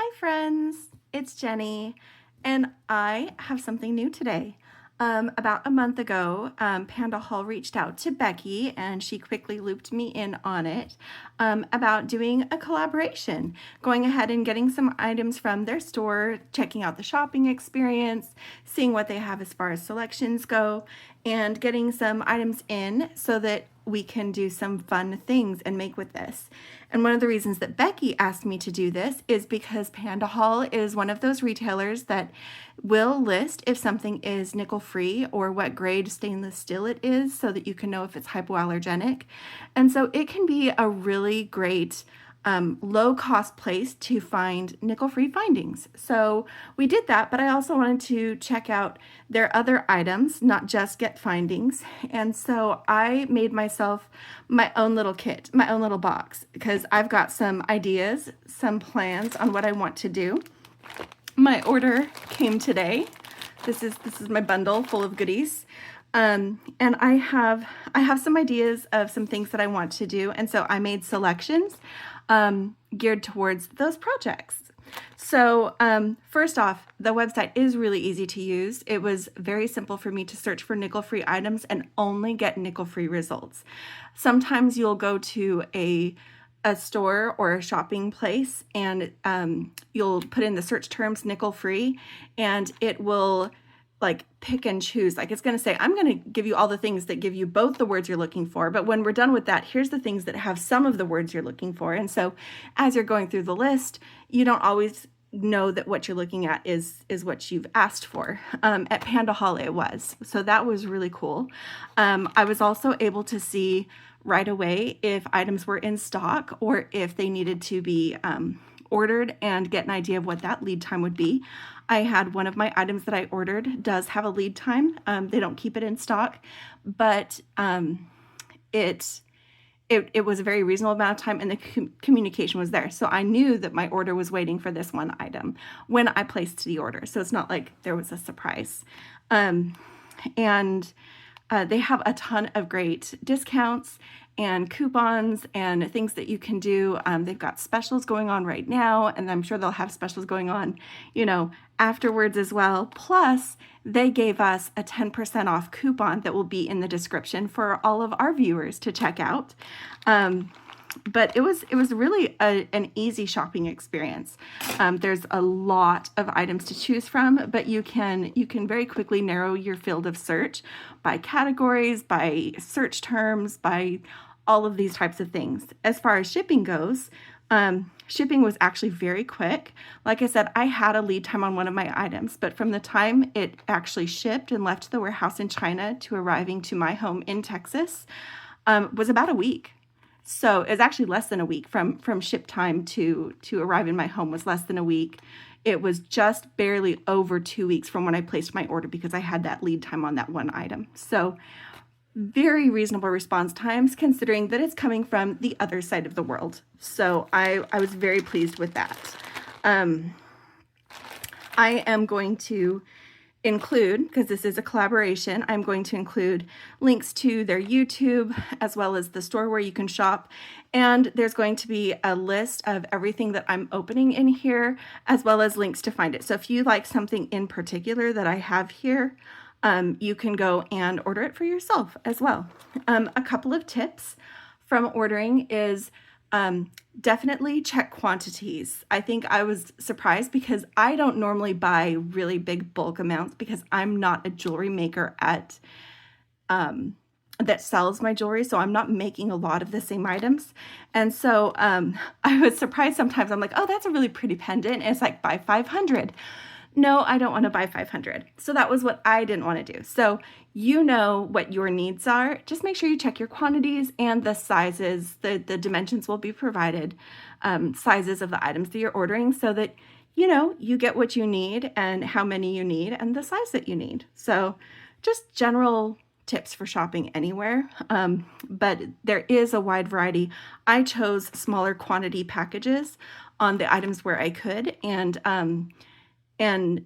Hi friends, it's Jenny, and I have something new today. About a month ago, Pandahall reached out to Becky and she quickly looped me in on it about doing a collaboration, going ahead and getting some items from their store, checking out the shopping experience, seeing what they have as far as selections go, and getting some items in so that we can do some fun things and make with this. And one of the reasons that Becky asked me to do this is because Pandahall is one of those retailers that will list if something is nickel free or what grade stainless steel it is so that you can know if it's hypoallergenic. And so it can be a really great low cost place to find nickel free findings. So we did that, but I also wanted to check out their other items, not just get findings. And so I made myself my own little kit, my own little box, because I've got some ideas, some plans on what I want to do. My order came today. This is my bundle full of goodies. And I have some ideas of some things that I want to do. And so I made selections geared towards those projects. So first off, the website is really easy to use. It was very simple for me to search for nickel-free items and only get nickel-free results. Sometimes you'll go to a store or a shopping place and you'll put in the search terms nickel-free and it will like pick and choose. Like it's going to say, I'm going to give you all the things that give you both the words you're looking for. But when we're done with that, here's the things that have some of the words you're looking for. And so as you're going through the list, you don't always know that what you're looking at is what you've asked for. At Pandahall it was. So that was really cool. I was also able to see right away if items were in stock or if they needed to be ordered and get an idea of what that lead time would be. I had one of my items that I ordered does have a lead time. They don't keep it in stock, but it was a very reasonable amount of time and the communication was there. So I knew that my order was waiting for this one item when I placed the order. So it's not like there was a surprise. And they have a ton of great discounts and coupons and things that you can do. They've got specials going on right now, and I'm sure they'll have specials going on, afterwards as well. Plus, they gave us a 10% off coupon that will be in the description for all of our viewers to check out. But it was really an easy shopping experience. There's a lot of items to choose from, but you can very quickly narrow your field of search by categories, by search terms, by all of these types of things. As far as shipping goes, shipping was actually very quick. Like I said, I had a lead time on one of my items, but from the time it actually shipped and left the warehouse in China to arriving to my home in Texas, was about a week. So it's actually less than a week from ship time to arrive in my home was less than a week. It was just barely over 2 weeks from when I placed my order because I had that lead time on that one item. So very reasonable response times considering that it's coming from the other side of the world. So I was very pleased with that. I am going to include, because this is a collaboration, I'm going to include links to their YouTube as well as the store where you can shop. And there's going to be a list of everything that I'm opening in here, as well as links to find it. So if you like something in particular that I have here, you can go and order it for yourself as well. A couple of tips from ordering is definitely check quantities. I think I was surprised because I don't normally buy really big bulk amounts because I'm not a jewelry maker that sells my jewelry, so I'm not making a lot of the same items. And so I was surprised sometimes. I'm like, oh, that's a really pretty pendant. And it's like, buy 500. No, I don't want to buy 500. So that was what I didn't want to do. So you know what your needs are. Just make sure you check your quantities and the sizes. The dimensions will be provided, sizes of the items that you're ordering so that you get what you need and how many you need and the size that you need. So just general tips for shopping anywhere. But there is a wide variety. I chose smaller quantity packages on the items where I could, and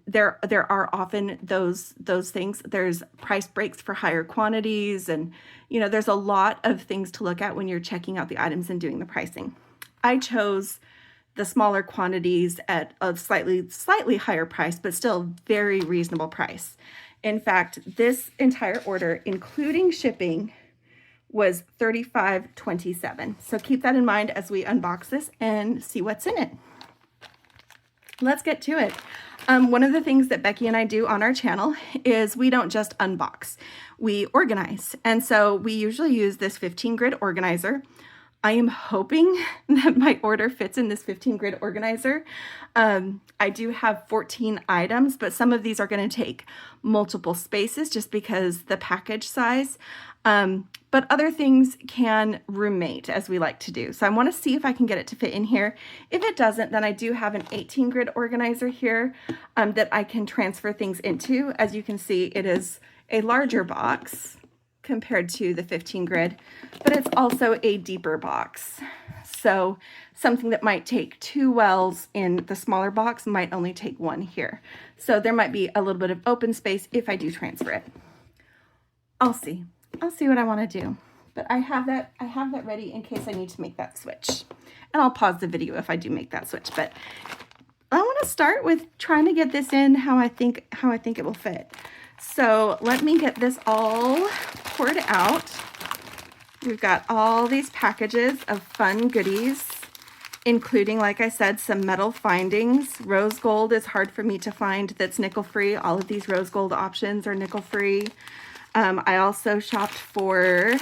there are often those things. There's price breaks for higher quantities, and there's a lot of things to look at when you're checking out the items and doing the pricing. I chose the smaller quantities at a slightly higher price, but still very reasonable price. In fact, this entire order, including shipping, was $35.27. So keep that in mind as we unbox this and see what's in it. Let's get to it. One of the things that Becky and I do on our channel is we don't just unbox, we organize. And so we usually use this 15 grid organizer. I am hoping that my order fits in this 15 grid organizer. I do have 14 items, but some of these are going to take multiple spaces just because the package size. But other things can roommate, as we like to do. So I want to see if I can get it to fit in here. If it doesn't, then I do have an 18 grid organizer here that I can transfer things into. As you can see, it is a larger box compared to the 15 grid, but it's also a deeper box. So something that might take 2 wells in the smaller box might only take 1 here. So there might be a little bit of open space if I do transfer it. I'll see what I want to do, but I have that ready in case I need to make that switch. And I'll pause the video if I do make that switch, but I want to start with trying to get this in how I think it will fit. So let me get this all poured out. We've got all these packages of fun goodies, including, like I said, some metal findings. Rose gold is hard for me to find that's nickel free. All of these rose gold options are nickel free. I also shopped for,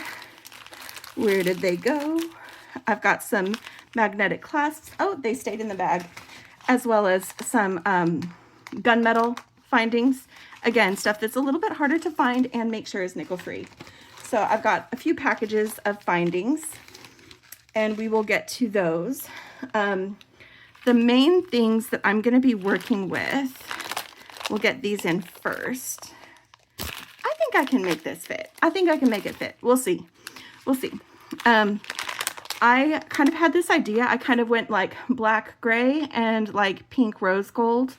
where did they go? I've got some magnetic clasps. Oh, they stayed in the bag, as well as some gunmetal findings. Again, stuff that's a little bit harder to find and make sure is nickel free. So I've got a few packages of findings and we will get to those. The main things that I'm going to be working with, we'll get these in first. I think I can make this fit. I think I can make it fit. We'll see. We'll see. I kind of had this idea. I kind of went like black gray and like pink rose gold.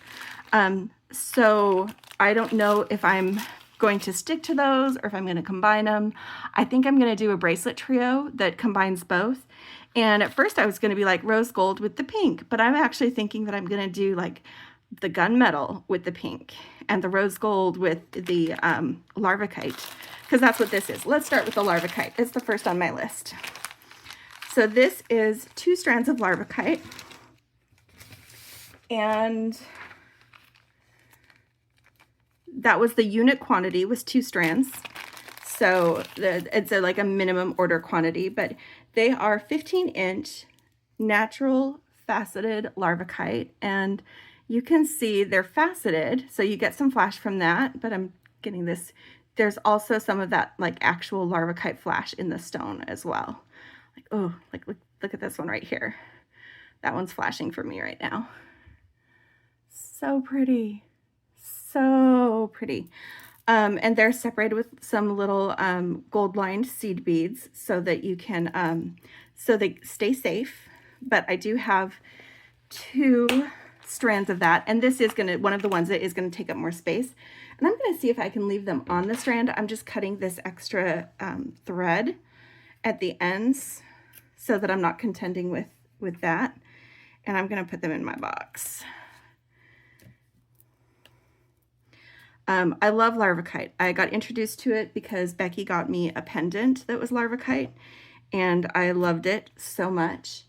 So I don't know if I'm going to stick to those or if I'm going to combine them. I think I'm going to do a bracelet trio that combines both. And at first I was going to be like rose gold with the pink, but I'm actually thinking that I'm going to do like the gunmetal with the pink and the rose gold with the Larvikite, because that's what this is. Let's start with the Larvikite. It's the first on my list. So this is 2 strands of Larvikite, and that was the unit quantity, was 2 strands. So it's like a minimum order quantity, but they are 15-inch natural faceted Larvikite, and you can see they're faceted, so you get some flash from that, but I'm getting this. There's also some of that like actual Larvikite flash in the stone as well. Like, oh, like look at this one right here. That one's flashing for me right now. So pretty. So pretty. And they're separated with some little gold lined seed beads so that you can, so they stay safe. But I do have 2 strands of that. And this is one of the ones that is gonna take up more space. And I'm gonna see if I can leave them on the strand. I'm just cutting this extra thread at the ends so that I'm not contending with that. And I'm gonna put them in my box. I love Larvikite. I got introduced to it because Becky got me a pendant that was Larvikite, and I loved it so much.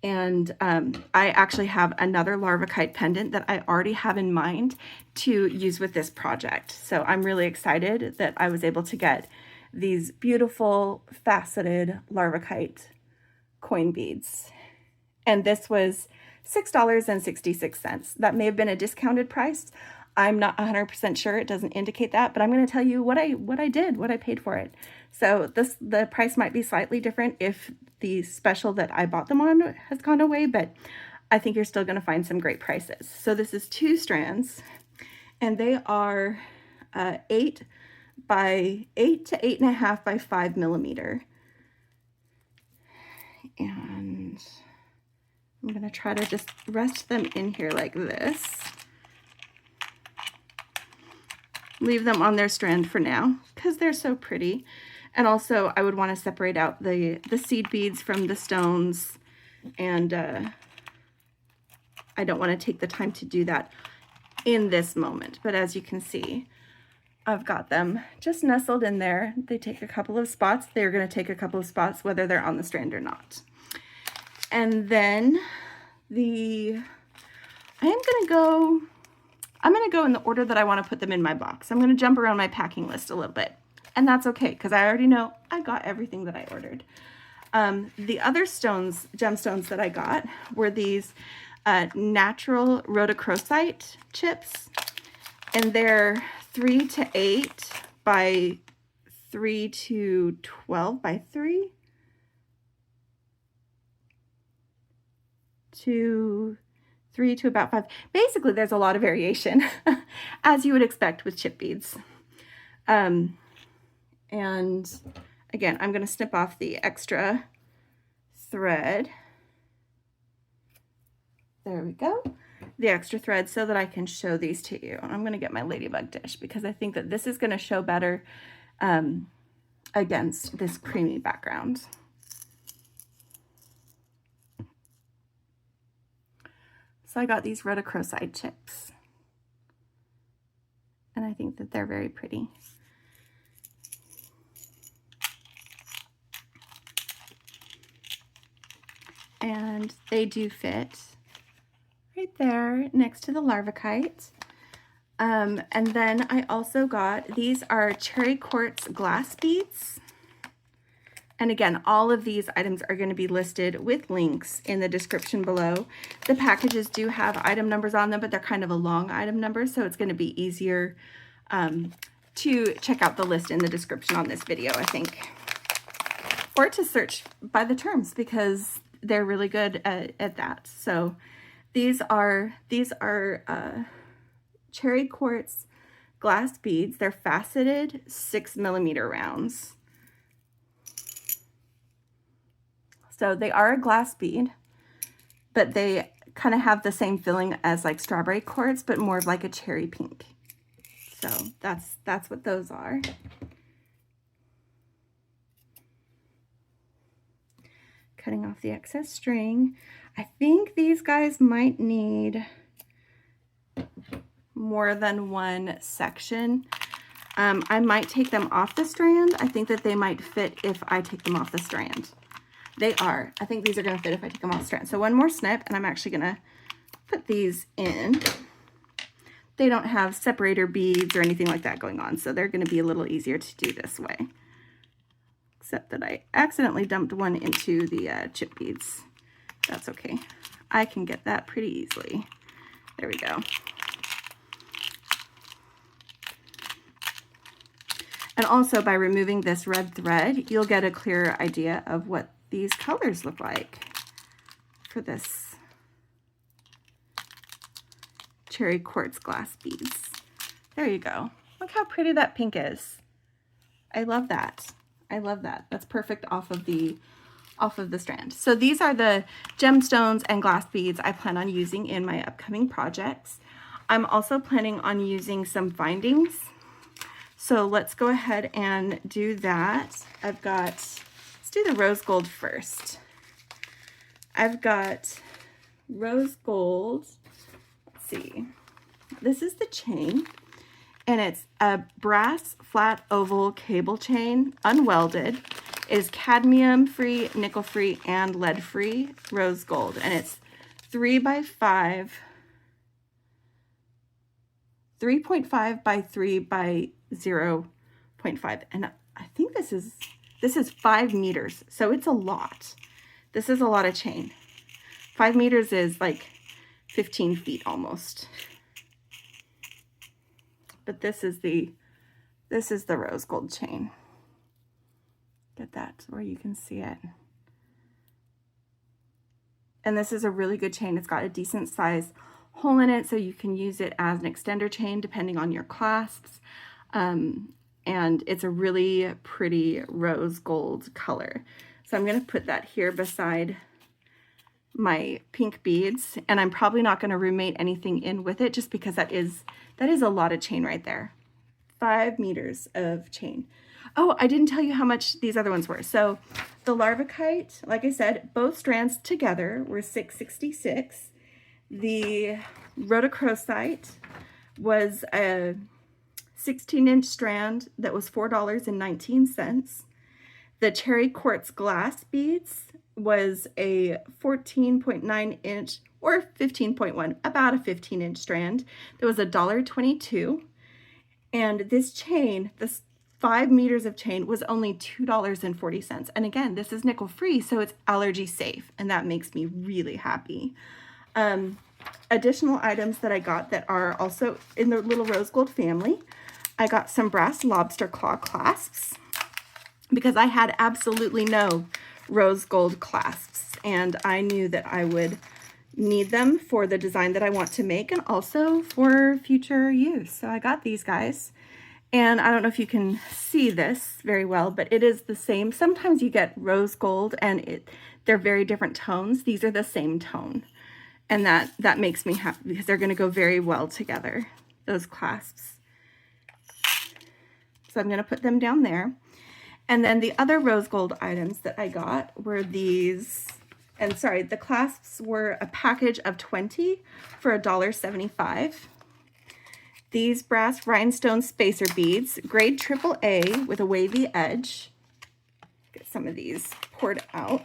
And I actually have another Larvikite pendant that I already have in mind to use with this project. So I'm really excited that I was able to get these beautiful faceted Larvikite coin beads. And this was $6.66. That may have been a discounted price. I'm not 100% sure. It doesn't indicate that, but I'm going to tell you what I paid for it. So the price might be slightly different if the special that I bought them on has gone away, but I think you're still going to find some great prices. So this is 2 strands, and they are 8 to 8.5 by 5 millimeter. And I'm going to try to just rest them in here like this. Leave them on their strand for now because they're so pretty. And also I would want to separate out the seed beads from the stones and I don't want to take the time to do that in this moment. But as you can see, I've got them just nestled in there. They take a couple of spots. They're going to take a couple of spots whether they're on the strand or not. And then I'm going to go in the order that I want to put them in my box. I'm going to jump around my packing list a little bit. And that's okay, because I already know I got everything that I ordered. The other gemstones that I got were these natural rhodochrosite chips. And they're 3 to 8 by 3 to 12 by 3 to 3 to about 5. Basically, there's a lot of variation, as you would expect with chip beads. And again, I'm going to snip off the extra thread. There we go. The extra thread so that I can show these to you. I'm going to get my ladybug dish because I think that this is going to show better against this creamy background. So I got these Rhodochrosite chips, and I think that they're very pretty. And they do fit right there next to the Larvikite. And then I also got, these are cherry quartz glass beads. And again, all of these items are going to be listed with links in the description below. The packages do have item numbers on them, but they're kind of a long item number, so it's going to be easier to check out the list in the description on this video, I think. Or to search by the terms, because they're really good at that. So these are cherry quartz glass beads. They're faceted 6mm rounds. So they are a glass bead, but they kind of have the same feeling as like strawberry quartz, but more of like a cherry pink. So that's what those are. Cutting off the excess string. I think these guys might need more than one section. I might take them off the strand. I think that they might fit if I take them off the strand. They are. I think these are going to fit if I take them off the strand. So one more snip, and I'm actually going to put these in. They don't have separator beads or anything like that going on, so they're going to be a little easier to do this way. Except that I accidentally dumped one into the chip beads. That's okay. I can get that pretty easily. There we go. And also by removing this red thread, you'll get a clearer idea of what these colors look like for this cherry quartz glass beads. There you go. Look how pretty that pink is. I love that. I love that. That's perfect off of the strand. So these are the gemstones and glass beads I plan on using in my upcoming projects. I'm also planning on using some findings. So let's go ahead and do that. Let's do the rose gold first. I've got rose gold. Let's see. This is the chain. And it's a brass flat oval cable chain, unwelded. It is cadmium free, nickel free, and lead free rose gold. And it's 3.5 by 3 by 0.5. And I think this is 5 meters. So it's a lot. This is a lot of chain. 5 meters is like 15 feet almost. But this is the rose gold chain. Get that where you can see it. And this is a really good chain. It's got a decent size hole in it, so you can use it as an extender chain depending on your clasps. And it's a really pretty rose gold color. So I'm going to put that here beside my pink beads, and I'm probably not going to roommate anything in with it just because that is a lot of chain right there. 5 meters of chain. Oh, I didn't tell you how much these other ones were. So the Larvikite, like I said, both strands together were $6.66, The Rhodochrosite was a 16-inch strand that was $4.19. The cherry quartz glass beads was a 14.9-inch or 15.1, about a 15-inch strand. That was $1.22. And this chain, this 5 meters of chain, was only $2.40. And again, this is nickel free, so it's allergy safe, and that makes me really happy. Additional items that I got that are also in the little rose gold family. I got some brass lobster claw clasps because I had absolutely no rose gold clasps, and I knew that I would need them for the design that I want to make and also for future use. So I got these guys, and I don't know if you can see this very well, but it is the same. Sometimes you get rose gold and they're very different tones. These are the same tone, and that makes me happy because they're going to go very well together, those clasps. So I'm going to put them down there. And then the other rose gold items that I got were these, and sorry, the clasps were a package of 20 for $1.75. These brass rhinestone spacer beads, grade AAA with a wavy edge. Get some of these poured out.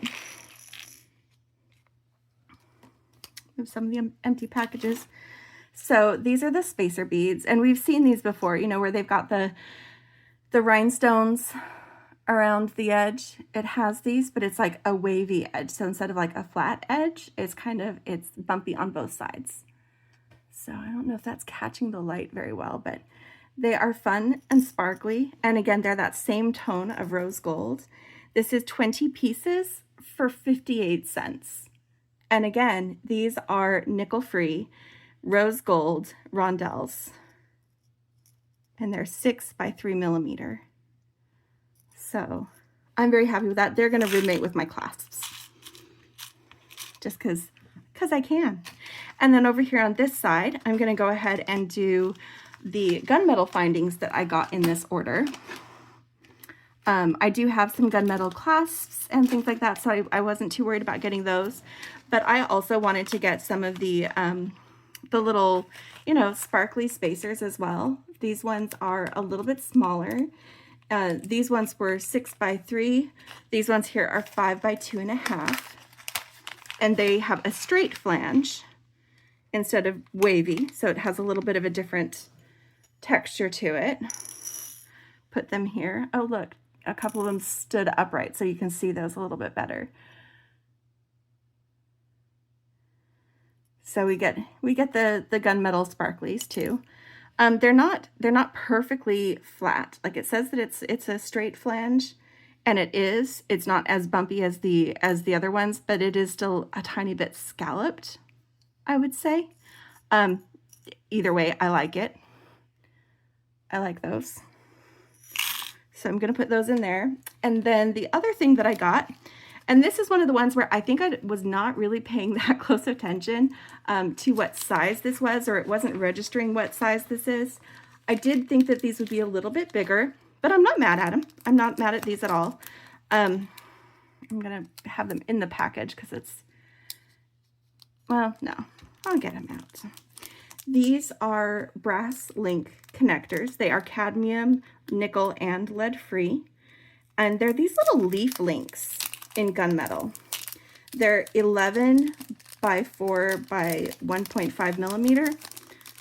Move some of the empty packages. So these are the spacer beads, and we've seen these before, you know, where they've got the rhinestones around the edge. It has these, but it's like a wavy edge. So instead of like a flat edge, it's bumpy on both sides. So I don't know if that's catching the light very well, but they are fun and sparkly. And again, they're that same tone of rose gold. This is 20 pieces for 58 cents. And again, these are nickel-free rose gold rondelles. And they're 6 by 3 millimeter. So I'm very happy with that. They're going to roommate with my clasps, just because I can. And then over here on this side, I'm going to go ahead and do the gunmetal findings that I got in this order. I do have some gunmetal clasps and things like that, so I wasn't too worried about getting those. But I also wanted to get some of the little, you know, sparkly spacers as well. These ones are a little bit smaller. These ones were 6 by 3. These ones here are 5 by 2.5. And they have a straight flange instead of wavy, so it has a little bit of a different texture to it. Put them here. Oh, look, a couple of them stood upright, so you can see those a little bit better. So we get the gunmetal sparklies too. They're not perfectly flat. Like it says that it's a straight flange, and it's not as bumpy as the other ones, but it is still a tiny bit scalloped, I would say. Either way, I like it. I like those. So I'm going to put those in there. And then the other thing that I got, and this is one of the ones where I think I was not really paying that close attention to what size this was, or it wasn't registering what size this is. I did think that these would be a little bit bigger, but I'm not mad at them. I'm not mad at these at all. I'm going to have them in the package because it's, well, no, I'll get them out. These are brass link connectors. They are cadmium, nickel, and lead free. And they're these little leaf links in gunmetal. They're 11 by 4 by 1.5 millimeter.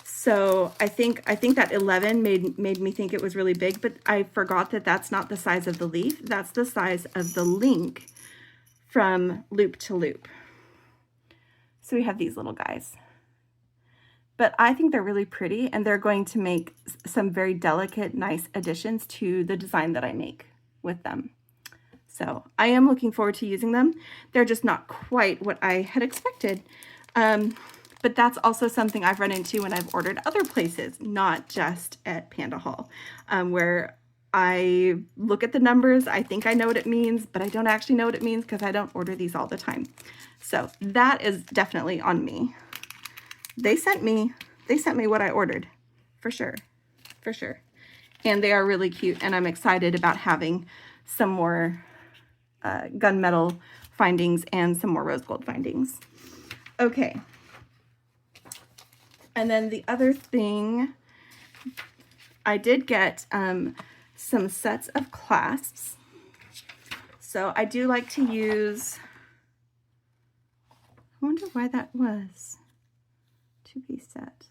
So I think that 11 made me think it was really big, but I forgot that that's not the size of the leaf. That's the size of the link from loop to loop. So we have these little guys. But I think they're really pretty, and they're going to make some very delicate, nice additions to the design that I make with them. So I am looking forward to using them. They're just not quite what I had expected. But that's also something I've run into when I've ordered other places, not just at Pandahall, where I look at the numbers, I think I know what it means, but I don't actually know what it means because I don't order these all the time. So that is definitely on me. They sent me what I ordered, for sure. And they are really cute, and I'm excited about having some more gunmetal findings and some more rose gold findings. Okay, And then the other thing, I did get some sets of clasps. So I do like to use, I wonder why that was, 2-piece set.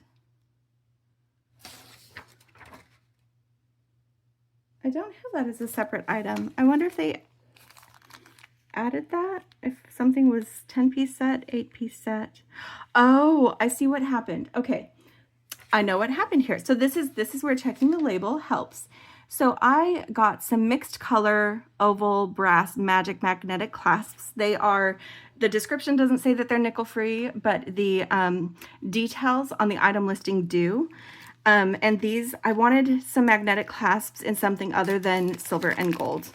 I don't have that as a separate item. I wonder if they added that, if something was 10-piece set, 8-piece set. Oh, I see what happened. Okay, I know what happened here. So this is where checking the label helps. So I got some mixed color oval brass magic magnetic clasps. They are, the description doesn't say that they're nickel free, but the details on the item listing do. And these, I wanted some magnetic clasps in something other than silver and gold.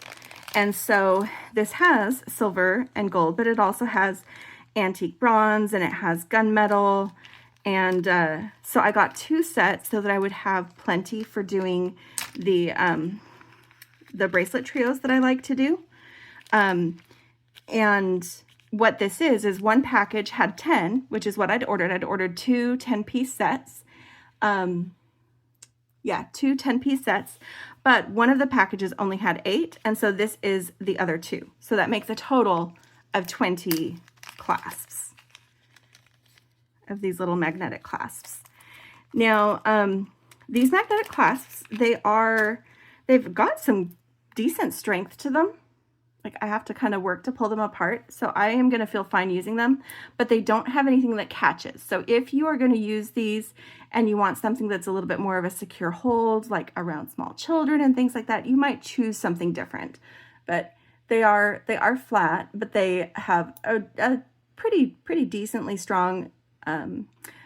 And so this has silver and gold, but it also has antique bronze and it has gunmetal. And so I got 2 sets so that I would have plenty for doing the bracelet trios that I like to do. And what this is one package had 10, which is what I'd ordered. I'd ordered 2 10-piece sets. Yeah, 2 10-piece sets, but one of the packages only had 8, and so this is the other 2. So that makes a total of 20 clasps, of these little magnetic clasps. Now, these magnetic clasps, they've got some decent strength to them. Like, I have to kind of work to pull them apart, so I am going to feel fine using them, but they don't have anything that catches. So if you are going to use these and you want something that's a little bit more of a secure hold, like around small children and things like that, you might choose something different. But they are flat, but they have a pretty decently strong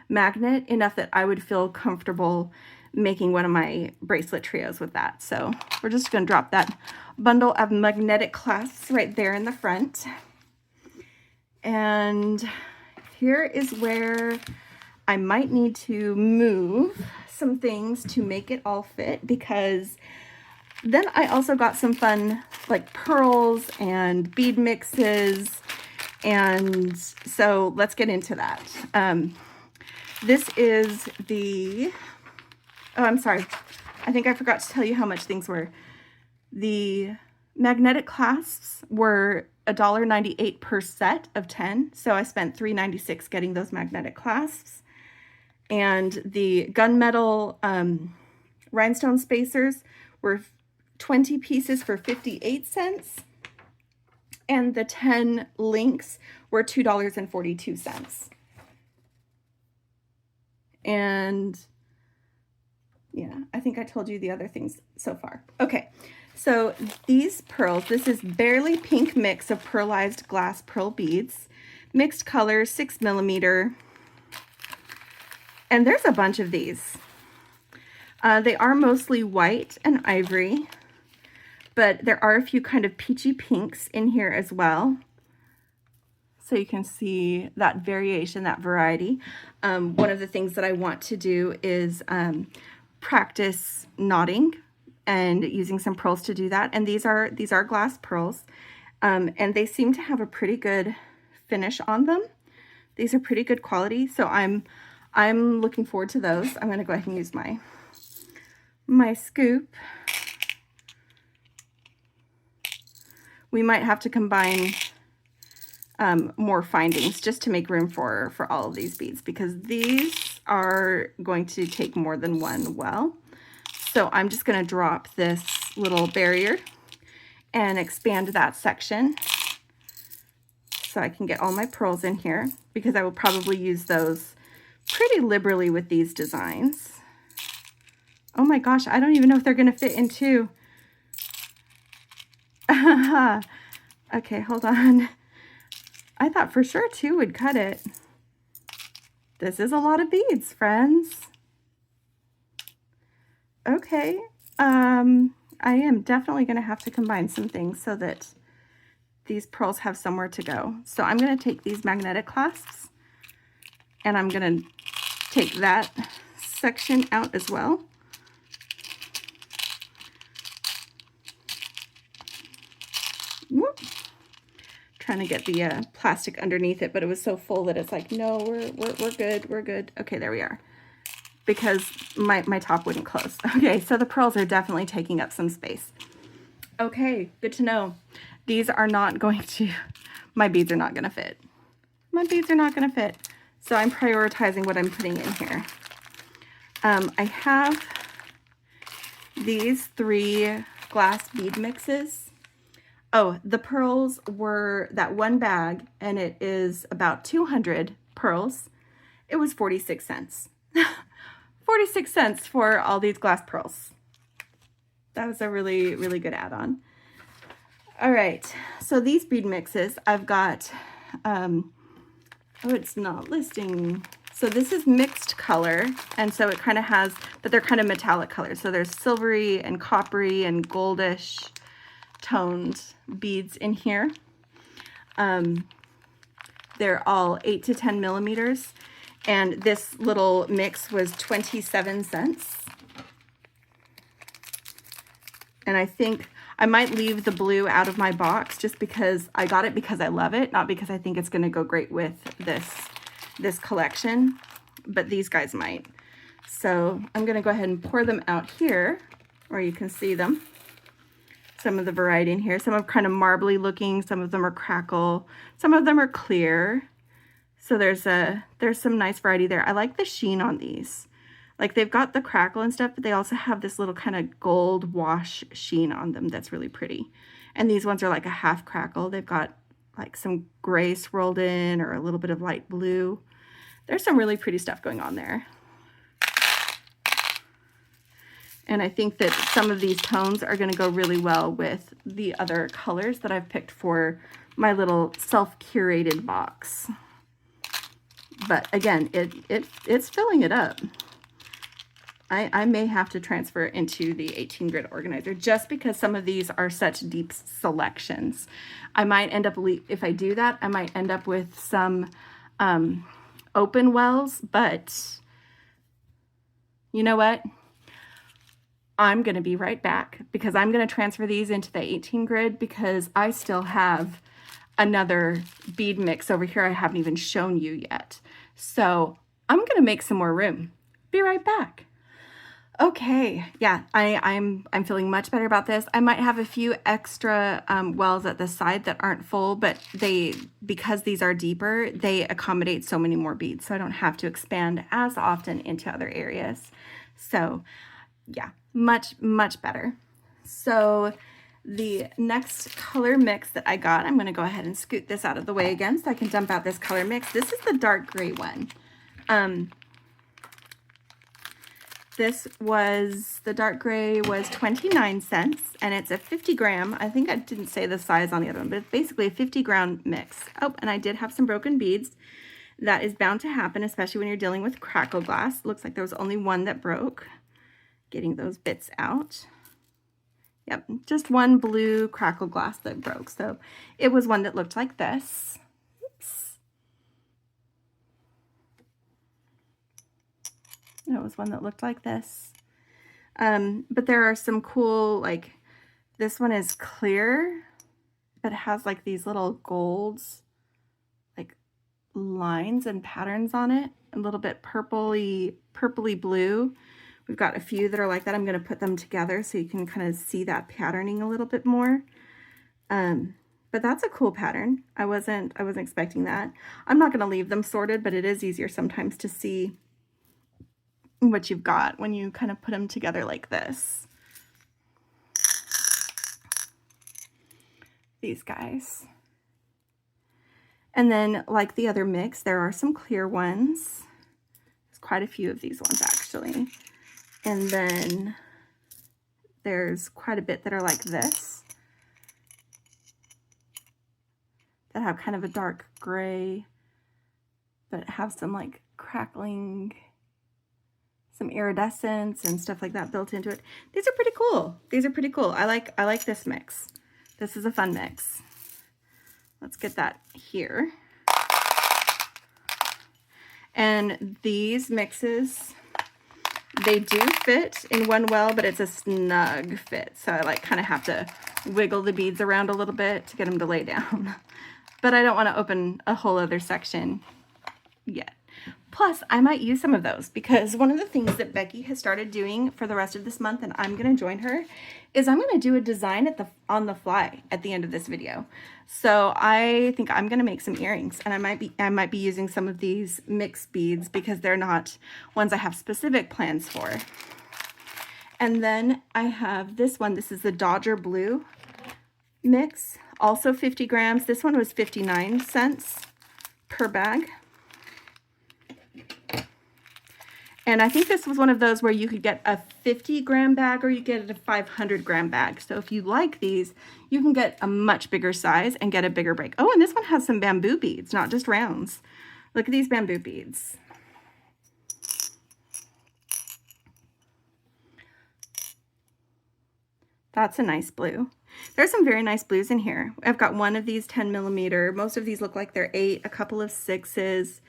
magnet, enough that I would feel comfortable making one of my bracelet trios with that. So we're just going to drop that bundle of magnetic clasps right there in the front. And here is where I might need to move some things to make it all fit, because then I also got some fun like pearls and bead mixes. And so let's get into that. This is the, oh, I'm sorry. I think I forgot to tell you how much things were. The magnetic clasps were $1.98 per set of 10. So I spent $3.96 getting those magnetic clasps. And the gunmetal rhinestone spacers were 20 pieces for 58 cents. And the 10 links were $2.42. And yeah, I think I told you the other things so far. Okay, so these pearls, this is Barely Pink mix of pearlized glass pearl beads, mixed colors, 6mm. And there's a bunch of these. They are mostly white and ivory, but there are a few kind of peachy pinks in here as well. So you can see that variation, that variety. One of the things that I want to do is practice knotting and using some pearls to do that. And these are glass pearls, and they seem to have a pretty good finish on them. These are pretty good quality, so I'm looking forward to those. I'm going to go ahead and use my scoop. We might have to combine more findings just to make room for all of these beads, because these are going to take more than one well. So I'm just going to drop this little barrier and expand that section so I can get all my pearls in here, because I will probably use those pretty liberally with these designs. Oh my gosh, I don't even know if they're going to fit in two. Okay, hold on. I thought for sure 2 would cut it. This is a lot of beads, friends. Okay, I am definitely going to have to combine some things so that these pearls have somewhere to go. So I'm going to take these magnetic clasps and I'm going to take that section out as well. Whoop. Trying to get the plastic underneath it, but it was so full that it's like, no, we're good, we're good. Okay, there we are. because my top wouldn't close. Okay, so the pearls are definitely taking up some space. Okay, good to know. These are not going to, my beads are not going to fit. My beads are not going to fit. So I'm prioritizing what I'm putting in here. I have these 3 glass bead mixes. Oh, the pearls were that one bag, and it is about 200 pearls. It was 46 cents. 46 cents for all these glass pearls. That was a really, really good add-on. All right, so these bead mixes, I've got, oh, it's not listing. So this is mixed color, and so it kind of has, but they're kind of metallic colors. So there's silvery and coppery and goldish toned beads in here. They're all 8 to 10 millimeters, and this little mix was 27 cents. And I think I might leave the blue out of my box just because I got it because I love it, not because I think it's going to go great with this collection, but these guys might. So I'm going to go ahead and pour them out here where you can see them. Some of the variety in here. Some are kind of marbly looking, some of them are crackle, some of them are clear. So there's some nice variety there. I like the sheen on these. Like they've got the crackle and stuff, but they also have this little kind of gold wash sheen on them that's really pretty. And these ones are like a half crackle. They've got like some gray swirled in or a little bit of light blue. There's some really pretty stuff going on there. And I think that some of these tones are going to go really well with the other colors that I've picked for my little self-curated box. But again, it's filling it up. I may have to transfer it into the 18 grit organizer just because some of these are such deep selections. I might end up, if I do that, I might end up with some open wells, but you know what? I'm going to be right back because I'm going to transfer these into the 18 grid because I still have another bead mix over here I haven't even shown you yet. So I'm going to make some more room. Be right back. Okay, yeah, I'm feeling much better about this. I might have a few extra wells at the side that aren't full, but because these are deeper, they accommodate so many more beads, so I don't have to expand as often into other areas. So yeah, much better. So the next color mix that I got, I'm going to go ahead and scoot this out of the way again so I can dump out this color mix. This is the dark gray one. The dark gray was 29 cents, and it's a 50 gram. I think I didn't say the size on the other one, but it's basically a 50 gram mix. Oh, and I did have some broken beads. That is bound to happen, especially when you're dealing with crackle glass. Looks like there was only one that broke. Getting those bits out. Yep, just one blue crackle glass that broke. So it was one that looked like this. Oops. It was one that looked like this. But there are some cool, like, this one is clear, but it has like these little golds, like lines and patterns on it. A little bit purpley blue. We've got a few that are like that. I'm going to put them together so you can kind of see that patterning a little bit more. But that's a cool pattern. I wasn't expecting that. I'm not going to leave them sorted, but it is easier sometimes to see what you've got when you kind of put them together like this. These guys. And then like the other mix, there are some clear ones. There's quite a few of these ones actually. And then there's quite a bit that are like this, that have kind of a dark gray, but have some like crackling, some iridescence and stuff like that built into it. These are pretty cool. These are pretty cool. I like this mix. This is a fun mix. Let's get that here. And these mixes, they do fit in one well, but it's a snug fit. So I like kind of have to wiggle the beads around a little bit to get them to lay down. But I don't want to open a whole other section yet. Plus, I might use some of those because one of the things that Becky has started doing for the rest of this month, and I'm going to join her, is I'm going to do a design on the fly at the end of this video. So I think I'm going to make some earrings, and I might be using some of these mixed beads because they're not ones I have specific plans for. And then I have this one. This is the Dodger Blue mix, also 50 grams. This one was 59 cents per bag. And I think this was one of those where you could get a 50-gram bag or you get a 500-gram bag. So if you like these, you can get a much bigger size and get a bigger break. Oh, and this one has some bamboo beads, not just rounds. Look at these bamboo beads. That's a nice blue. There's some very nice blues in here. I've got one of these 10 millimeter. Most of these look like they're 8, a couple of 6s.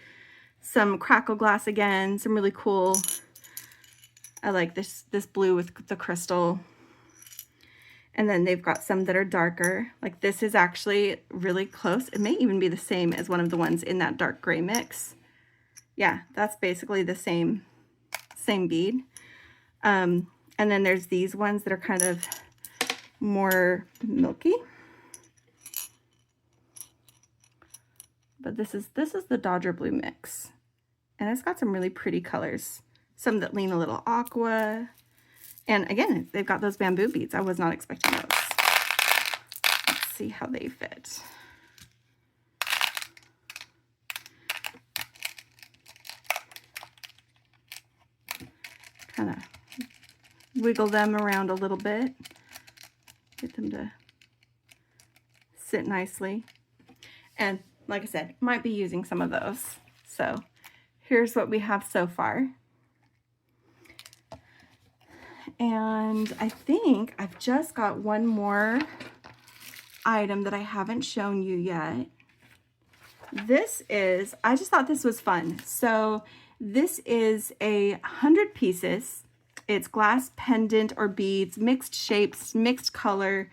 Some crackle glass again, some really cool. I like this blue with the crystal. And then they've got some that are darker. Like this is actually really close. It may even be the same as one of the ones in that dark gray mix. Yeah, that's basically the same bead. And then there's these ones that are kind of more milky. But this is the Dodger Blue mix. And it's got some really pretty colors. Some that lean a little aqua. And again, they've got those bamboo beads. I was not expecting those. Let's see how they fit. Kind of wiggle them around a little bit. Get them to sit nicely. And like I said, might be using some of those. So here's what we have so far. And I think I've just got one more item that I haven't shown you yet. This is, I just thought this was fun. So this is 100 pieces. It's glass pendant or beads, mixed shapes, mixed color,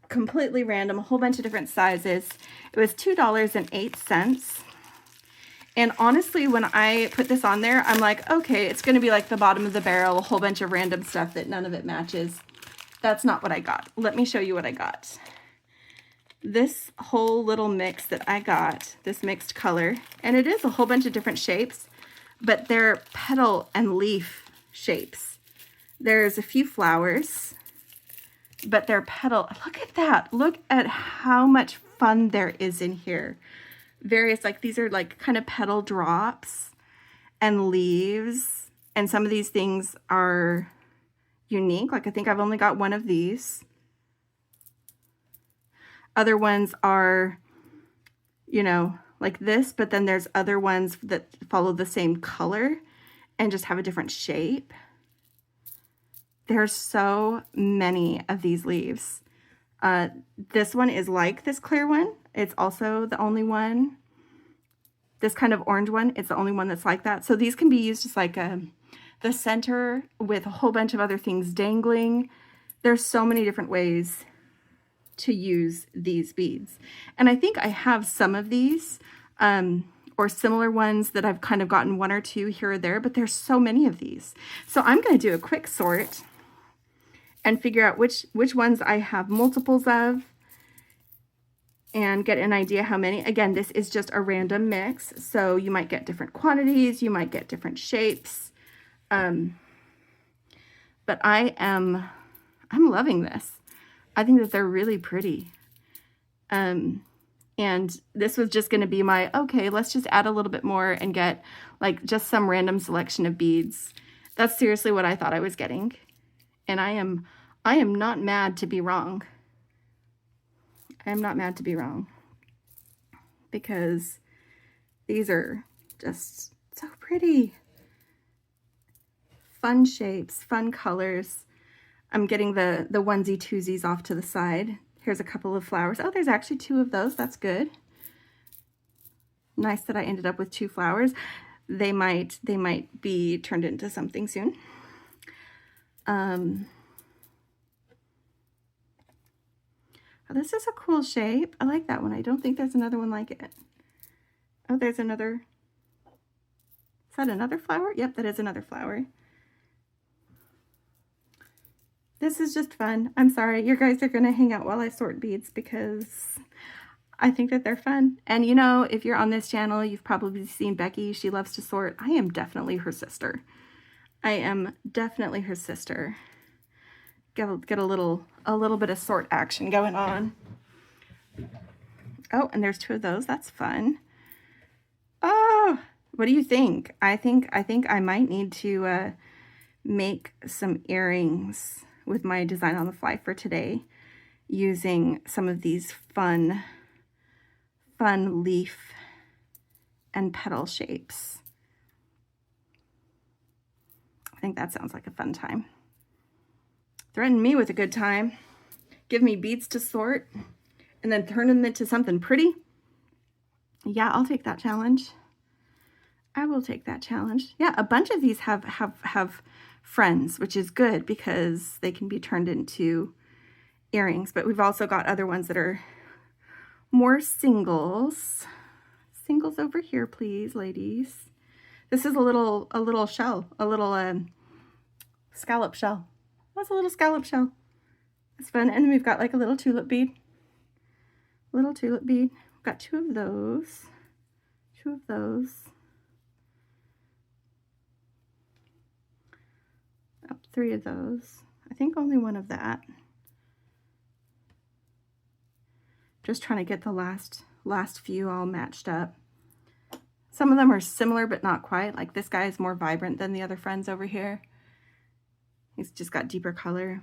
completely random, a whole bunch of different sizes. It was $2.08. And honestly, when I put this on there, I'm like, okay, it's going to be like the bottom of the barrel, a whole bunch of random stuff that none of it matches. That's not what I got. Let me show you what I got. This whole little mix that I got, this mixed color, and it is a whole bunch of different shapes, but they're petal and leaf shapes. There's a few flowers, but they're petal. Look at that. Look at how much fun there is in here. Various, like these are like kind of petal drops and leaves. And some of these things are unique. Like I think I've only got one of these. Other ones are, you know, like this, but then there's other ones that follow the same color and just have a different shape. There's so many of these leaves. This one is like this clear one. It's also the only one. This kind of orange one, it's the only one that's like that. So these can be used as like the center with a whole bunch of other things dangling. There's so many different ways to use these beads. And I think I have some of these or similar ones that I've kind of gotten one or two here or there, but there's so many of these. So I'm going to do a quick sort and figure out which ones I have multiples of and get an idea how many. Again, this is just a random mix, so you might get different quantities, you might get different shapes. But I'm loving this. I think that they're really pretty. And this was just going to be my, okay, let's just add a little bit more and get like just some random selection of beads. That's seriously what I thought I was getting. And I am not mad to be wrong. I am not mad to be wrong because these are just so pretty. Fun shapes, fun colors. I'm getting the onesie twosies off to the side. Here's a couple of flowers. Oh, there's actually two of those. That's good. Nice that I ended up with two flowers. They might be turned into something soon. Oh, this is a cool shape. I like that one. I don't think there's another one like it. Oh, there's another Is that another flower? Yep, that is another flower. This is just fun. I'm sorry, you guys are gonna hang out while I sort beads because I think that they're fun. And you know, if you're on this channel, you've probably seen Becky. She loves to sort. I am definitely her sister. I am definitely her sister. Get a little bit of sort action going on. Oh, and there's 2 of those. That's fun. Oh, what do you think? I think I might need to make some earrings with my design on the fly for today, using some of these fun leaf and petal shapes. I think that sounds like a fun time. Threaten me with a good time. Give me beads to sort and then turn them into something pretty. Yeah, I'll take that challenge. I will take that challenge. Yeah, a bunch of these have friends, which is good because they can be turned into earrings, but we've also got other ones that are more singles. Singles over here, please, ladies. This is a little shell, a little scallop shell. That's a little scallop shell. It's fun. And then we've got like a little tulip bead. Little tulip bead. We've got 2 of those. 2 of those. Oh, 3 of those. I think only 1 of that. Just trying to get the last few all matched up. Some of them are similar, but not quite. Like this guy is more vibrant than the other friends over here. He's just got deeper color.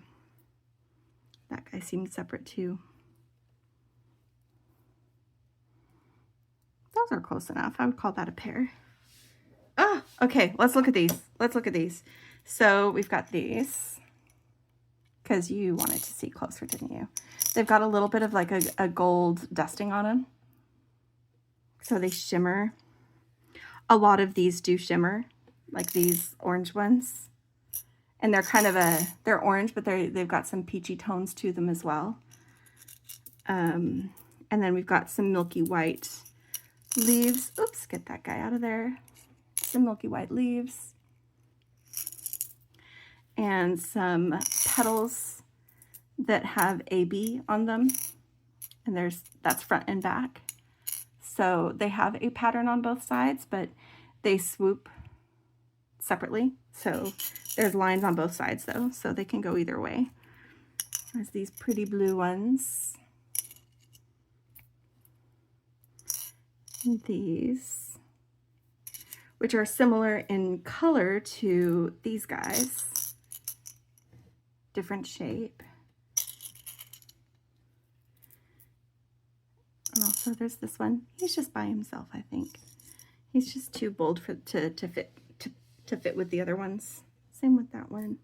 That guy seemed separate too. Those are close enough. I would call that a pair. Ah, okay, let's look at these. Let's look at these. So we've got these, because you wanted to see closer, didn't you? They've got a little bit of like a gold dusting on them. So they shimmer. A lot of these do shimmer, like these orange ones. And they're kind of they're orange, but they've got some peachy tones to them as well. And then we've got some milky white leaves. Oops, get that guy out of there. Some milky white leaves. And some petals that have AB on them. And that's front and back. So they have a pattern on both sides, but they swoop separately. So there's lines on both sides though, so they can go either way. There's these pretty blue ones. And these, which are similar in color to these guys. Different shape. And also there's this one. He's just by himself, I think. He's just too bold to fit with the other ones. Same with that one.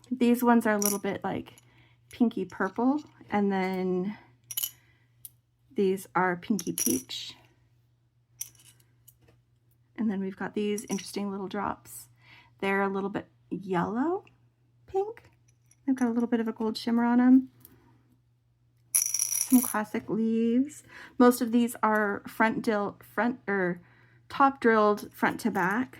These ones are a little bit like pinky purple, and then these are pinky peach. And then we've got these interesting little drops. They're a little bit yellow, pink. They've got a little bit of a gold shimmer on them. Some classic leaves. Most of these are top drilled front to back.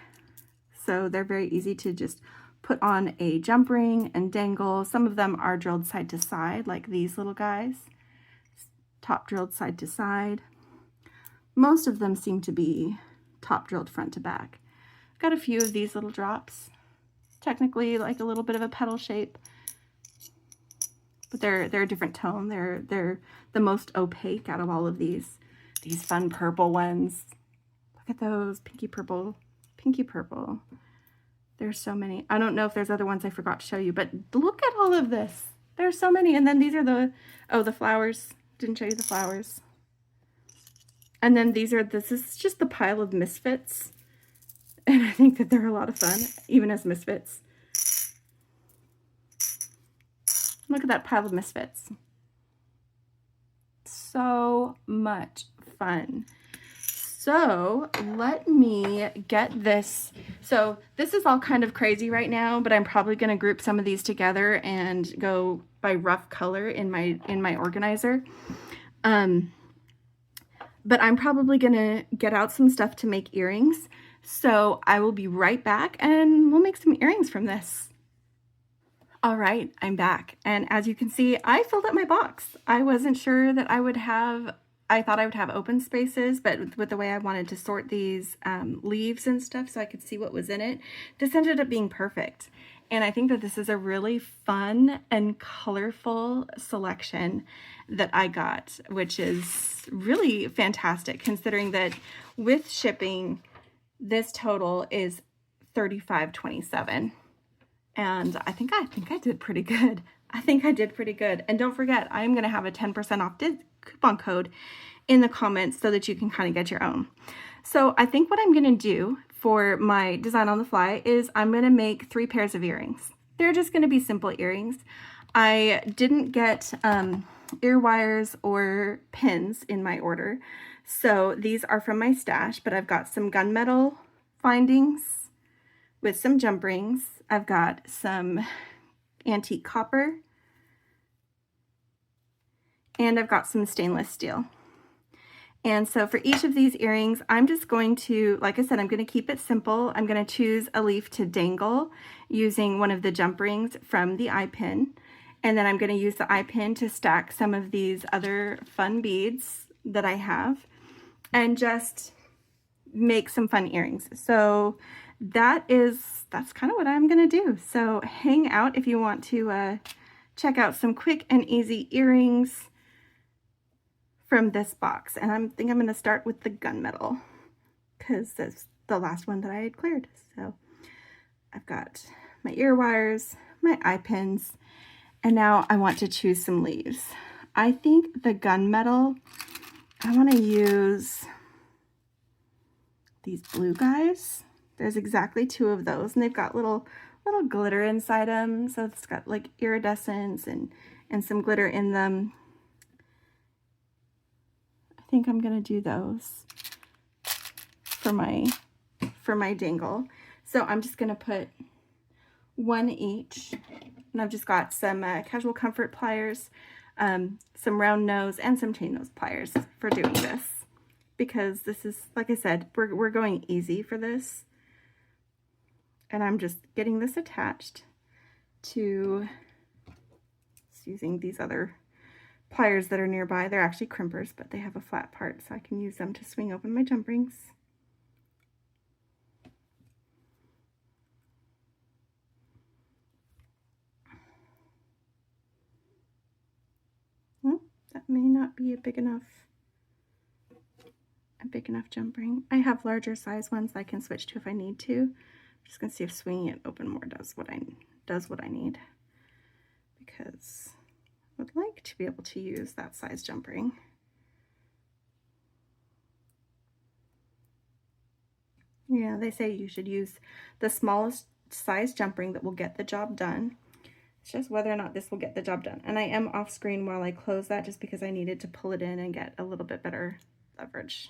So they're very easy to just put on a jump ring and dangle. Some of them are drilled side to side, like these little guys. Top drilled side to side. Most of them seem to be top drilled front to back. Got a few of these little drops. Technically like a little bit of a petal shape, but they're a different tone. They're the most opaque out of all of these fun purple ones. Look at those, pinky purple, pinky purple. There's so many. I don't know if there's other ones I forgot to show you, but look at all of this. There's so many. And then these are the flowers. Didn't show you the flowers. And then this is just the pile of misfits. And I think that they're a lot of fun, even as misfits. Look at that pile of misfits. So much fun. So let me get this. So this is all kind of crazy right now, but I'm probably going to group some of these together and go by rough color in my organizer. But I'm probably going to get out some stuff to make earrings. So I will be right back and we'll make some earrings from this. All right, I'm back. And as you can see, I filled up my box. I wasn't sure that I would have, I thought I would have open spaces, but with the way I wanted to sort these leaves and stuff so I could see what was in it, this ended up being perfect. And I think that this is a really fun and colorful selection that I got, which is really fantastic considering that with shipping, this total is $35.27. And I think I did pretty good. I think I did pretty good. And don't forget, I'm going to have a 10% off coupon code in the comments so that you can kind of get your own. So I think what I'm going to do for my design on the fly is I'm going to make 3 pairs of earrings. They're just going to be simple earrings. I didn't get ear wires or pins in my order. So these are from my stash, but I've got some gunmetal findings with some jump rings. I've got some antique copper, and I've got some stainless steel. And so for each of these earrings, I'm just going to, like I said, I'm going to keep it simple. I'm going to choose a leaf to dangle using one of the jump rings from the eye pin. And then I'm going to use the eye pin to stack some of these other fun beads that I have and just make some fun earrings. So that's kind of what I'm going to do. So hang out if you want to check out some quick and easy earrings from this box. And I think I'm going to start with the gunmetal because that's the last one that I had cleared. So I've got my ear wires, my eye pins, and now I want to choose some leaves. I think the gunmetal, I want to use these blue guys. There's exactly 2 of those, and they've got little glitter inside them. So it's got like iridescence and some glitter in them. I think I'm gonna do those for my dangle. So I'm just gonna put 1 each, and I've just got some casual comfort pliers, some round nose, and some chain nose pliers for doing this, because this is, like I said, we're going easy for this. And I'm just getting this attached to using these other pliers that are nearby. They're actually crimpers, but they have a flat part, so I can use them to swing open my jump rings. Well, that may not be a big enough jump ring. I have larger size ones I can switch to if I need to. Just gonna see if swinging it open more does what I need, because I would like to be able to use that size jump ring. Yeah, they say you should use the smallest size jump ring that will get the job done. It's just whether or not this will get the job done. And I am off screen while I close that just because I needed to pull it in and get a little bit better leverage.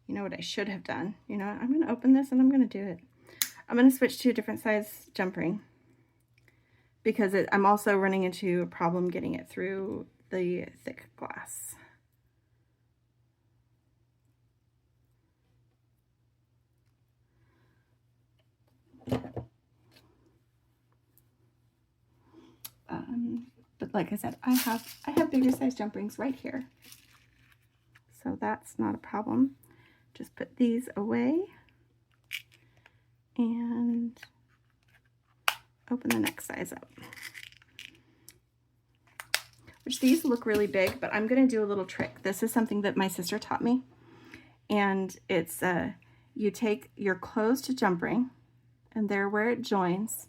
You know what I should have done? You know, I'm going to open this and I'm going to do it. I'm going to switch to a different size jump ring because I'm also running into a problem getting it through the thick glass. But like I said, I have bigger size jump rings right here, so that's not a problem. Just put these away and open the next size up. Which these look really big, but I'm going to do a little trick. This is something that my sister taught me, and it's you take your closed jump ring, and there where it joins,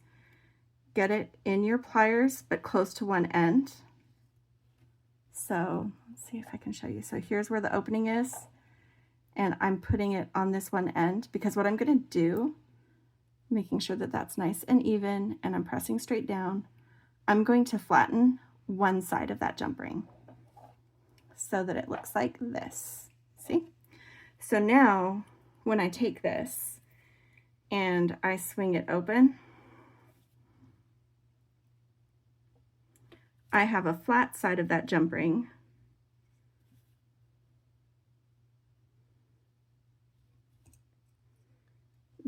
get it in your pliers but close to one end. So let's see if I can show you. So here's where the opening is, and I'm putting it on this one end because what I'm going to do, making sure that that's nice and even, and I'm pressing straight down, I'm going to flatten one side of that jump ring so that it looks like this. See? So now when I take this and I swing it open, I have a flat side of that jump ring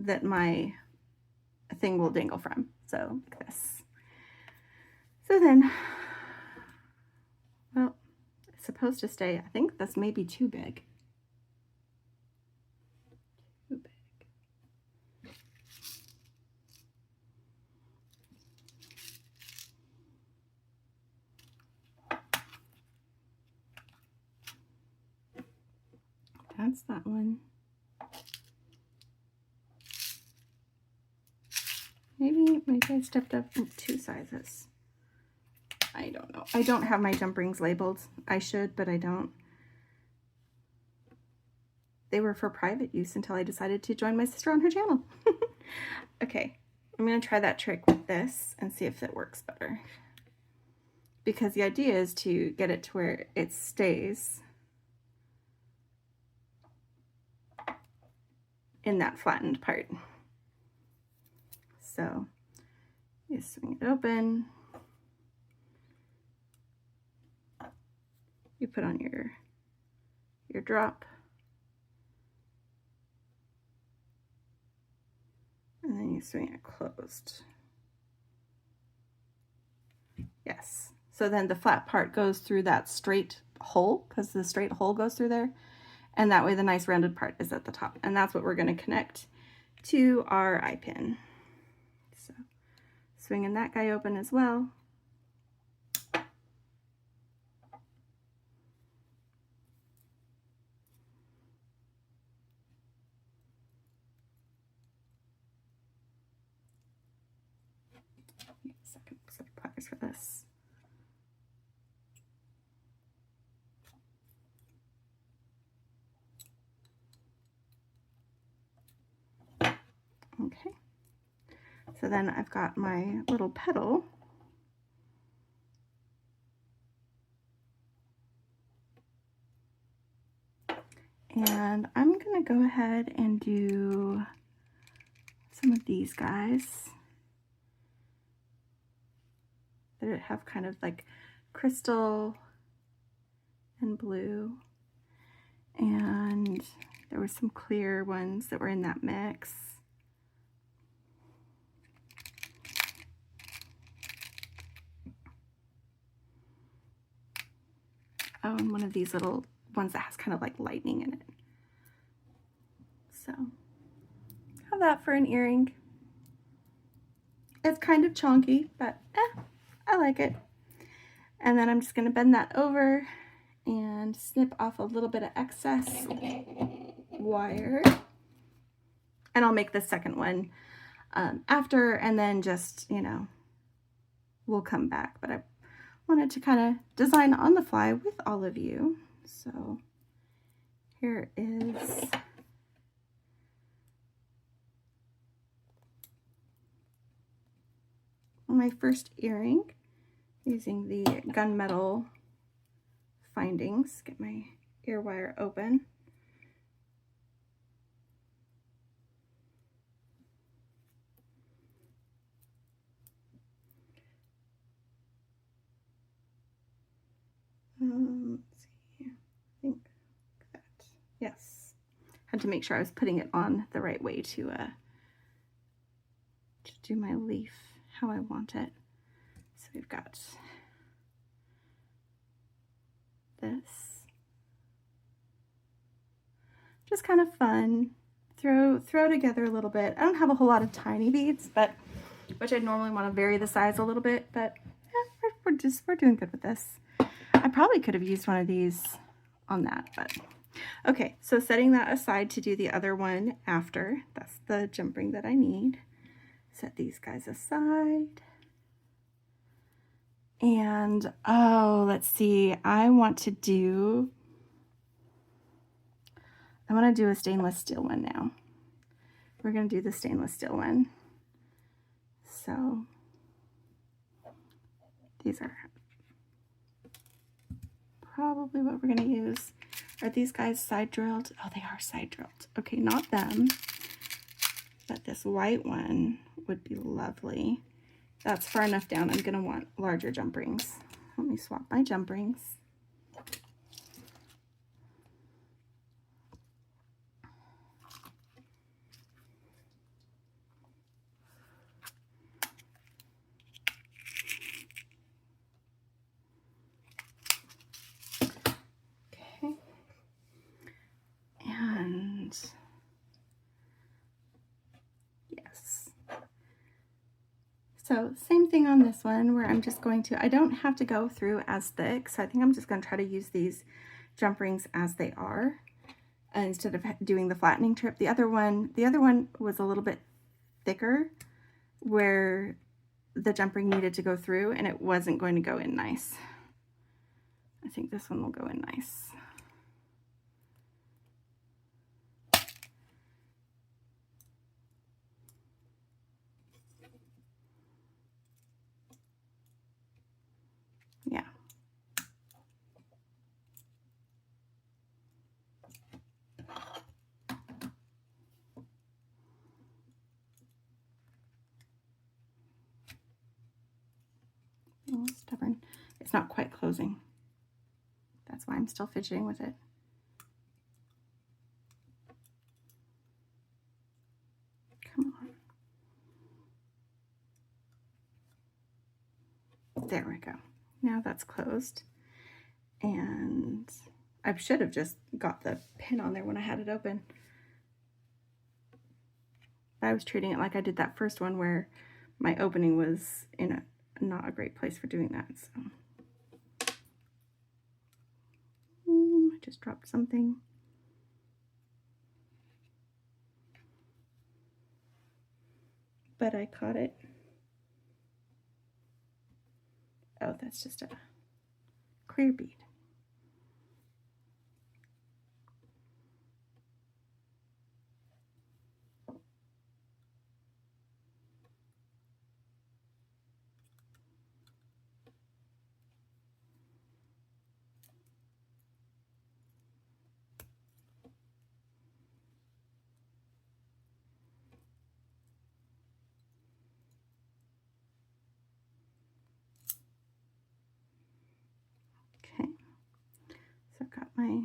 that my thing will dangle from. So like this. So then, well, it's supposed to stay. I think this may be too big. Too big. That's that one. Maybe I stepped up 2 sizes. I don't know. I don't have my jump rings labeled. I should, but I don't. They were for private use until I decided to join my sister on her channel. Okay, I'm gonna try that trick with this and see if it works better. Because the idea is to get it to where it stays in that flattened part. So you swing it open. You put on your drop. And then you swing it closed. Yes. So then the flat part goes through that straight hole, because the straight hole goes through there. And that way the nice rounded part is at the top. And that's what we're going to connect to our eye pin. So swinging that guy open as well. Need a second set of pliers for this. Okay, so then I've got my little petal. And I'm gonna go ahead and do some of these guys that have kind of like crystal and blue. And there were some clear ones that were in that mix. Oh, and one of these little ones that has kind of like lightning in it. So have that for an earring. It's kind of chunky, but I like it. And then I'm just gonna bend that over and snip off a little bit of excess wire. And I'll make the second one after, and then just, you know, we'll come back. But I wanted to kind of design on the fly with all of you. So here is my first earring using the Gunmetal findings. Get my ear wire open. Let's see, I think that, yes. Had to make sure I was putting it on the right way to do my leaf how I want it. So we've got this. Just kind of fun. Throw together a little bit. I don't have a whole lot of tiny beads, but which I'd normally want to vary the size a little bit, but yeah, we're doing good with this. I probably could have used one of these on that, but okay. So setting that aside to do the other one after. That's the jump ring that I need. Set these guys aside. And oh, let's see. I want to do a stainless steel one now. We're going to do the stainless steel one. So these are probably what we're going to use. Are these guys side drilled? Oh, they are side drilled. Okay, not them, but this white one would be lovely. That's far enough down. I'm going to want larger jump rings. Let me swap my jump rings. So same thing on this one where I'm just going to, I don't have to go through as thick, so I think I'm just going to try to use these jump rings as they are instead of doing the flattening trip. The other one was a little bit thicker where the jump ring needed to go through and it wasn't going to go in nice. I think this one will go in nice. Yeah. A little stubborn. It's not quite closing. That's why I'm still fidgeting with it. Come on. There we go. Now that's closed. And I should have just got the pin on there when I had it open. But I was treating it like I did that first one where my opening was in not a great place for doing that. So I just dropped something. But I caught it. Oh, that's just a clear bead. Okay, so I've got my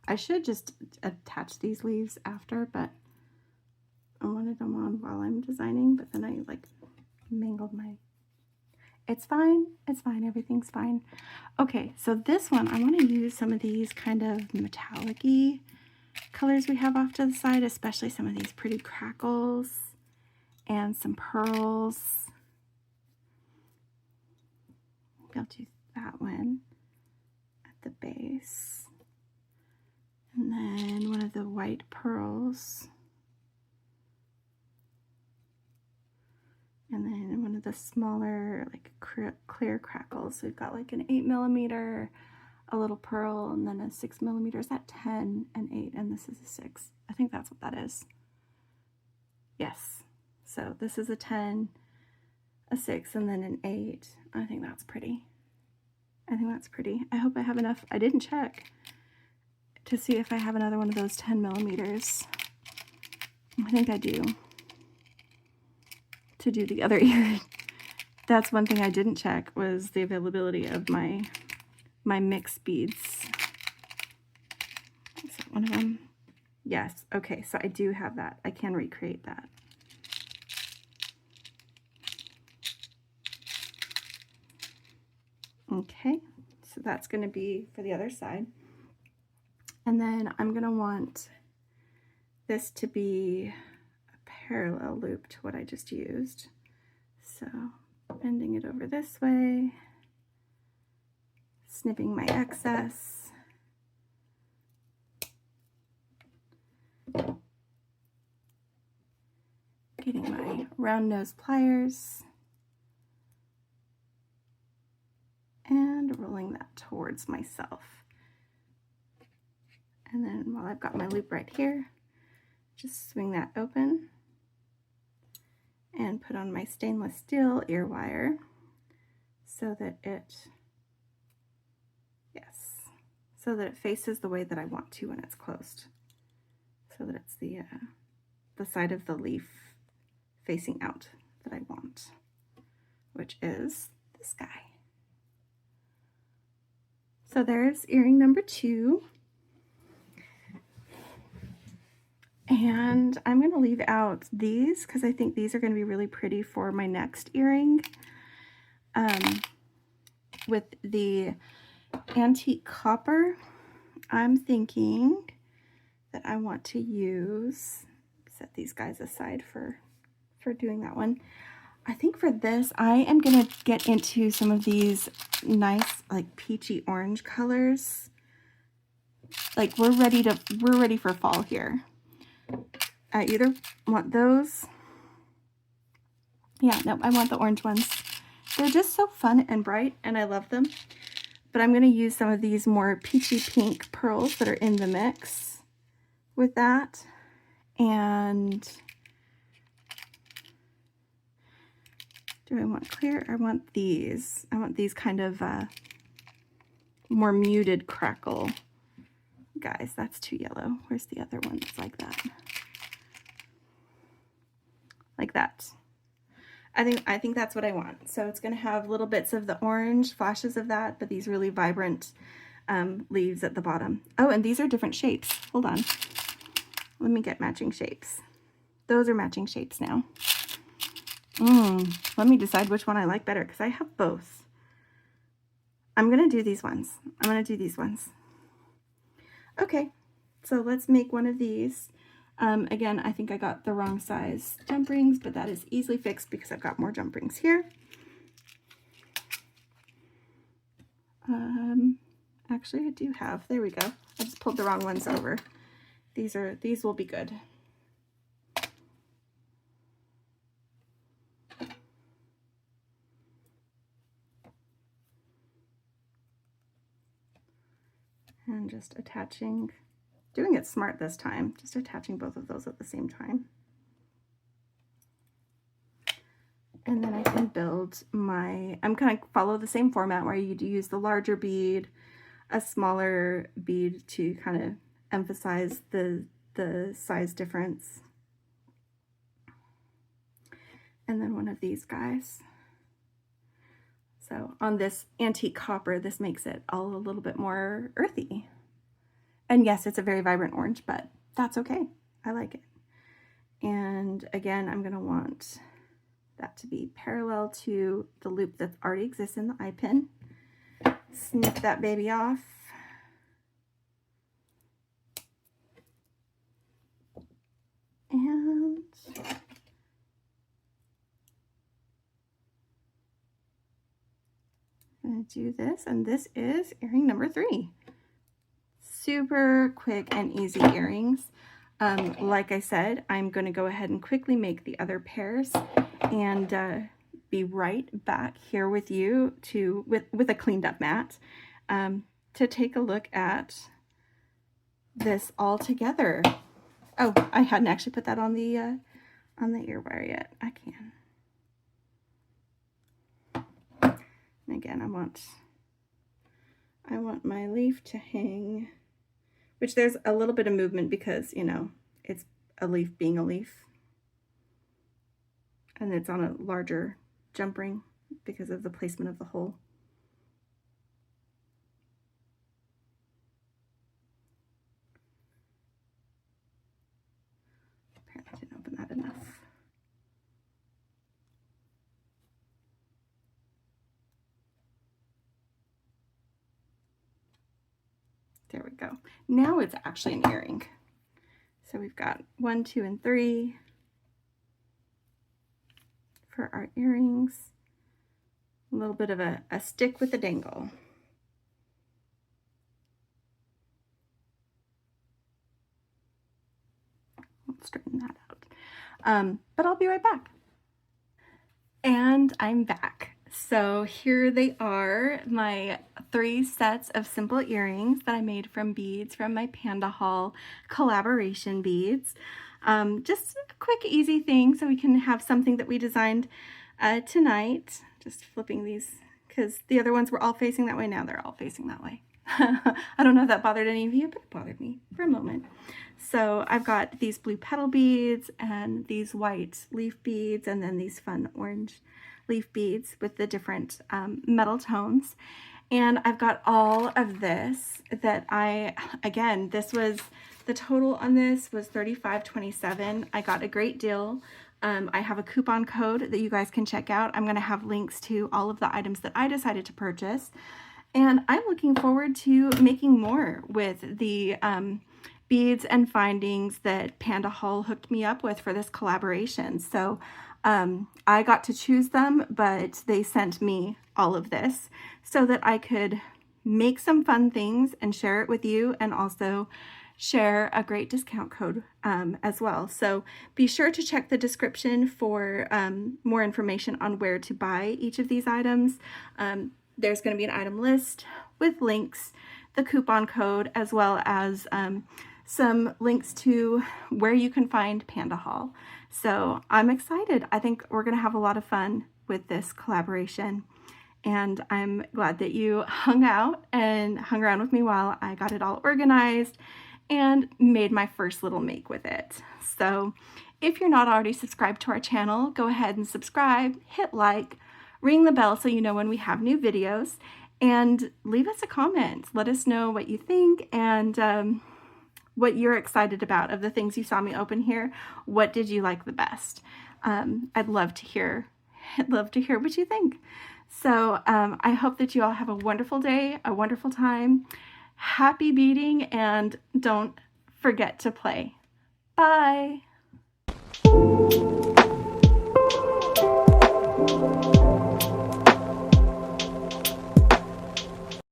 I should just attach these leaves after, but I wanted them on while I'm designing, but then I like mangled my, it's fine, everything's fine. Okay, so this one, I want to use some of these kind of metallic-y colors we have off to the side, especially some of these pretty crackles and some pearls. Maybe I'll do that one at the base. And then one of the white pearls. And then one of the smaller, like clear crackles. So we've got like an 8mm, a little pearl, and then a 6mm. Is that 10 and 8? And this is a 6. I think that's what that is. Yes. So this is a 10, a 6, and then an 8. I think that's pretty. I think that's pretty. I hope I have enough. I didn't check to see if I have another one of those 10mm. I think I do. To do the other ear. That's one thing I didn't check, was the availability of my mixed beads. Is that one of them? Yes. Okay, so I do have that. I can recreate that. Okay, so that's going to be for the other side. And then I'm going to want this to be parallel loop to what I just used. So bending it over this way, snipping my excess, getting my round nose pliers, and rolling that towards myself. And then while I've got my loop right here, just swing that open and put on my stainless steel ear wire so that it, yes, so that it faces the way that I want to when it's closed. So that it's the side of the leaf facing out that I want, which is this guy. So there's earring number 2. And I'm going to leave out these because I think these are going to be really pretty for my next earring. With the antique copper, I'm thinking that I want to use, set these guys aside for doing that one. I think for this, I am gonna get into some of these nice like peachy orange colors. Like we're ready for fall here. I either want those. Yeah, no, I want the orange ones. They're just so fun and bright and I love them. But I'm gonna use some of these more peachy pink pearls that are in the mix with that. And do I want clear? I want these. I want these kind of more muted crackle. Guys, that's too yellow. Where's the other one that's like that? Like that. I think that's what I want. So it's going to have little bits of the orange, flashes of that, but these really vibrant leaves at the bottom. Oh, and these are different shapes. Hold on. Let me get matching shapes. Those are matching shapes now. Let me decide which one I like better because I have both. I'm going to do these ones. I'm going to do these ones. Okay, so let's make one of these. Again, I think I got the wrong size jump rings, but that is easily fixed because I've got more jump rings here. Actually, I do have, there we go. I just pulled the wrong ones over. These will be good. And just attaching, doing it smart this time, just attaching both of those at the same time. And then I can build my, I'm going to follow the same format where you use the larger bead, a smaller bead to kind of emphasize the size difference. And then one of these guys. So on this antique copper, this makes it all a little bit more earthy. And yes, it's a very vibrant orange, but that's okay. I like it. And again, I'm going to want that to be parallel to the loop that already exists in the eye pin. Snip that baby off. And I'm going to do this, and this is earring number 3. Super quick and easy earrings. Like I said, I'm going to go ahead and quickly make the other pairs and be right back here with you with a cleaned up mat to take a look at this all together. Oh, I hadn't actually put that on the ear wire yet. I can. And again, I want my leaf to hang, which there's a little bit of movement because, you know, it's a leaf being a leaf. And it's on a larger jump ring because of the placement of the hole. Apparently I didn't open that enough. There we go. Now it's actually an earring. So we've got 1, 2, and 3 for our earrings. A little bit of a stick with a dangle. Let's straighten that out. But I'll be right back. And I'm back. So here they are, my 3 sets of simple earrings that I made from beads from my Pandahall Collaboration beads. Just a quick, easy thing so we can have something that we designed tonight. Just flipping these because the other ones were all facing that way. Now they're all facing that way. I don't know if that bothered any of you, but it bothered me for a moment. So I've got these blue petal beads and these white leaf beads and then these fun orange leaf beads with the different metal tones. And I've got all of this that again, this was, the total on this was $35.27. I got a great deal. I have a coupon code that you guys can check out. I'm going to have links to all of the items that I decided to purchase. And I'm looking forward to making more with the beads and findings that Pandahall hooked me up with for this collaboration. So I got to choose them, but they sent me all of this so that I could make some fun things and share it with you, and also share a great discount code as well. So be sure to check the description for more information on where to buy each of these items. There's going to be an item list with links, the coupon code, as well as some links to where you can find Pandahall. So I'm excited. I think we're going to have a lot of fun with this collaboration. And I'm glad that you hung out and hung around with me while I got it all organized and made my first little make with it. So if you're not already subscribed to our channel, go ahead and subscribe, hit like, ring the bell so you know when we have new videos, and leave us a comment. Let us know what you think and what you're excited about of the things you saw me open here. What did you like the best? I'd love to hear what you think. So I hope that you all have a wonderful day, a wonderful time. Happy beading, and don't forget to play. Bye.